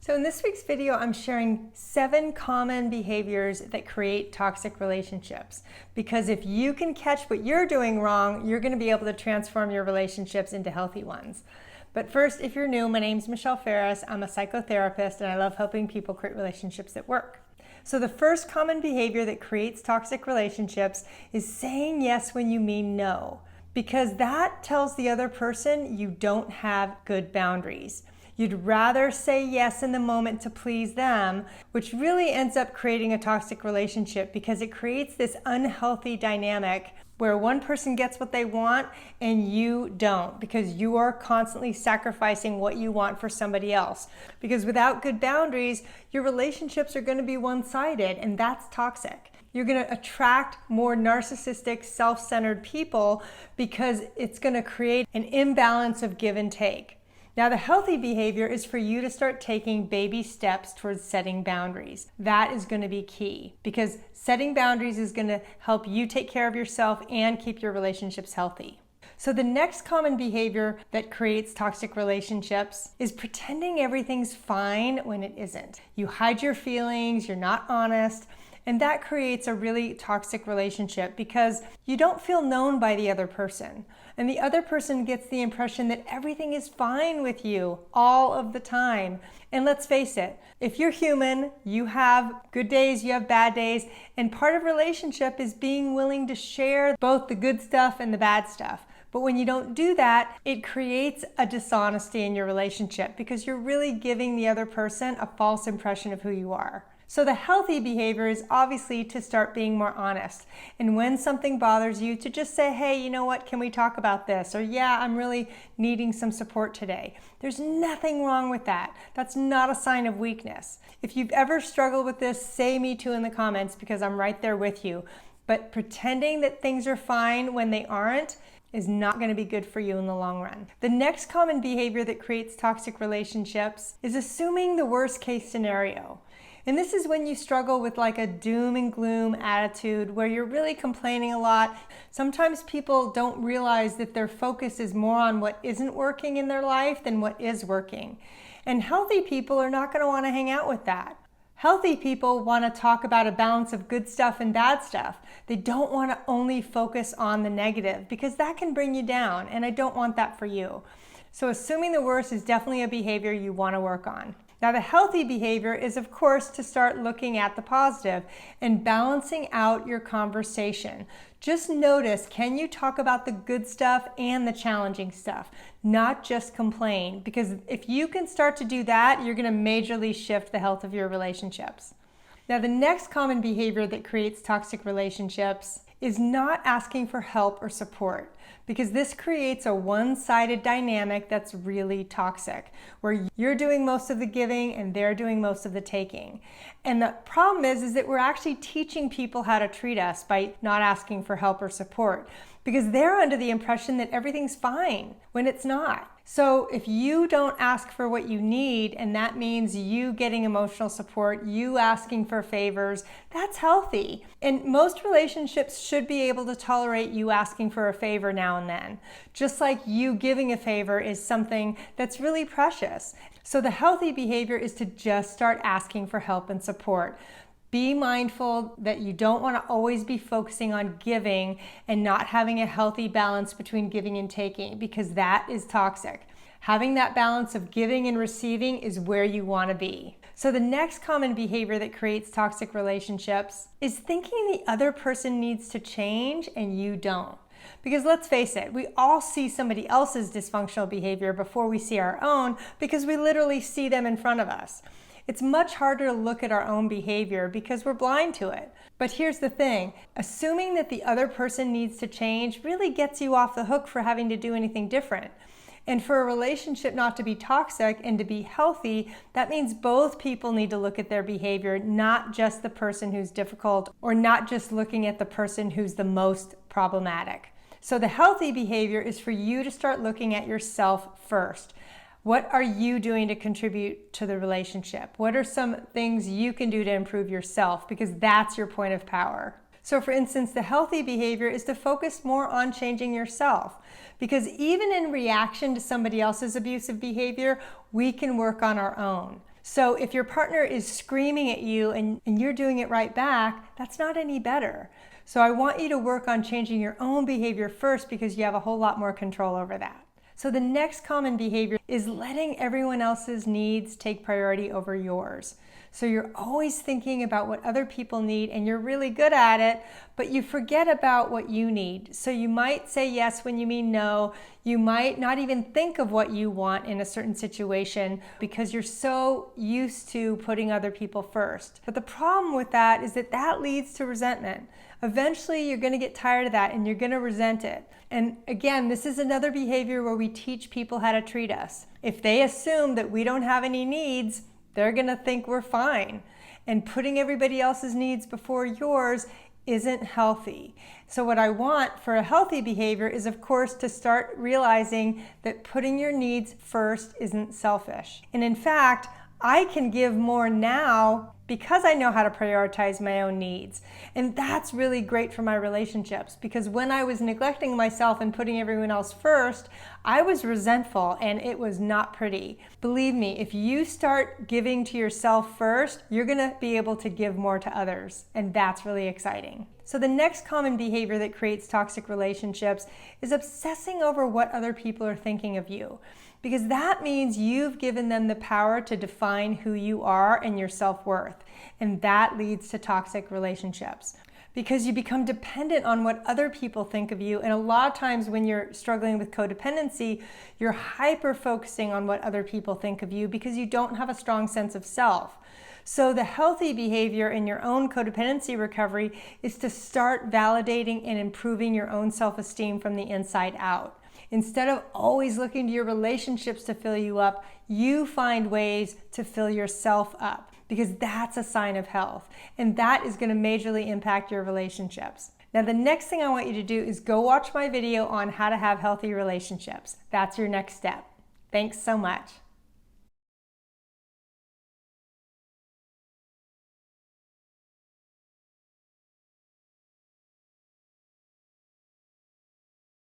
So in this week's video, I'm sharing 7 common behaviors that create toxic relationships. Because if you can catch what you're doing wrong, you're going to be able to transform your relationships into healthy ones. But first, if you're new, my name's Michelle Ferris. I'm a psychotherapist and I love helping people create relationships that work. So the first common behavior that creates toxic relationships is saying yes when you mean no. Because that tells the other person you don't have good boundaries. You'd rather say yes in the moment to please them, which really ends up creating a toxic relationship because it creates this unhealthy dynamic where one person gets what they want and you don't, because you are constantly sacrificing what you want for somebody else. Because without good boundaries, your relationships are going to be one-sided, and that's toxic. You're going to attract more narcissistic, self-centered people because it's going to create an imbalance of give and take. Now, the healthy behavior is for you to start taking baby steps towards setting boundaries. That is going to be key because setting boundaries is going to help you take care of yourself and keep your relationships healthy. So the next common behavior that creates toxic relationships is pretending everything's fine when it isn't. You hide your feelings, you're not honest, and that creates a really toxic relationship because you don't feel known by the other person. And the other person gets the impression that everything is fine with you all of the time. And let's face it, if you're human, you have good days, you have bad days, and part of relationship is being willing to share both the good stuff and the bad stuff. But when you don't do that, it creates a dishonesty in your relationship because you're really giving the other person a false impression of who you are. So the healthy behavior is obviously to start being more honest. And when something bothers you, to just say, hey, you know what, can we talk about this? Or yeah, I'm really needing some support today. There's nothing wrong with that. That's not a sign of weakness. If you've ever struggled with this, say me too in the comments because I'm right there with you. But pretending that things are fine when they aren't is not going to be good for you in the long run. The next common behavior that creates toxic relationships is assuming the worst case scenario. And this is when you struggle with like a doom and gloom attitude where you're really complaining a lot. Sometimes people don't realize that their focus is more on what isn't working in their life than what is working. And healthy people are not going to want to hang out with that. Healthy people want to talk about a balance of good stuff and bad stuff. They don't want to only focus on the negative because that can bring you down, and I don't want that for you. So assuming the worst is definitely a behavior you want to work on. Now, the healthy behavior is, of course, to start looking at the positive and balancing out your conversation. Just notice, can you talk about the good stuff and the challenging stuff, not just complain? Because if you can start to do that, you're going to majorly shift the health of your relationships. Now, the next common behavior that creates toxic relationships is not asking for help or support, because this creates a one-sided dynamic that's really toxic, where you're doing most of the giving and they're doing most of the taking. And the problem is that we're actually teaching people how to treat us by not asking for help or support, because they're under the impression that everything's fine when it's not. So if you don't ask for what you need, and that means you getting emotional support, you asking for favors, that's healthy. And most relationships should be able to tolerate you asking for a favor now and then. Just like you giving a favor is something that's really precious. So the healthy behavior is to just start asking for help and support. Be mindful that you don't want to always be focusing on giving and not having a healthy balance between giving and taking, because that is toxic. Having that balance of giving and receiving is where you want to be. So the next common behavior that creates toxic relationships is thinking the other person needs to change and you don't. Because let's face it, we all see somebody else's dysfunctional behavior before we see our own because we literally see them in front of us. It's much harder to look at our own behavior because we're blind to it. But here's the thing, assuming that the other person needs to change really gets you off the hook for having to do anything different. And for a relationship not to be toxic and to be healthy, that means both people need to look at their behavior, not just the person who's difficult or not just looking at the person who's the most problematic. So the healthy behavior is for you to start looking at yourself first. What are you doing to contribute to the relationship? What are some things you can do to improve yourself? Because that's your point of power. So for instance, the healthy behavior is to focus more on changing yourself. Because even in reaction to somebody else's abusive behavior, we can work on our own. So if your partner is screaming at you and you're doing it right back, that's not any better. So I want you to work on changing your own behavior first because you have a whole lot more control over that. So the next common behavior is letting everyone else's needs take priority over yours. So you're always thinking about what other people need and you're really good at it, but you forget about what you need. So you might say yes when you mean no. You might not even think of what you want in a certain situation because you're so used to putting other people first. But the problem with that is that that leads to resentment. Eventually, you're going to get tired of that and you're going to resent it. And again, this is another behavior where we teach people how to treat us. If they assume that we don't have any needs, they're going to think we're fine. And putting everybody else's needs before yours isn't healthy. So what I want for a healthy behavior is, of course, to start realizing that putting your needs first isn't selfish. And in fact, I can give more now because I know how to prioritize my own needs. And that's really great for my relationships because when I was neglecting myself and putting everyone else first, I was resentful and it was not pretty. Believe me, if you start giving to yourself first, you're gonna be able to give more to others, and that's really exciting. So the next common behavior that creates toxic relationships is obsessing over what other people are thinking of you. Because that means you've given them the power to define who you are and your self-worth. And that leads to toxic relationships. Because you become dependent on what other people think of you. And a lot of times when you're struggling with codependency, you're hyper-focusing on what other people think of you because you don't have a strong sense of self. So the healthy behavior in your own codependency recovery is to start validating and improving your own self-esteem from the inside out. Instead of always looking to your relationships to fill you up, you find ways to fill yourself up because that's a sign of health. And that is going to majorly impact your relationships. Now, the next thing I want you to do is go watch my video on how to have healthy relationships. That's your next step. Thanks so much.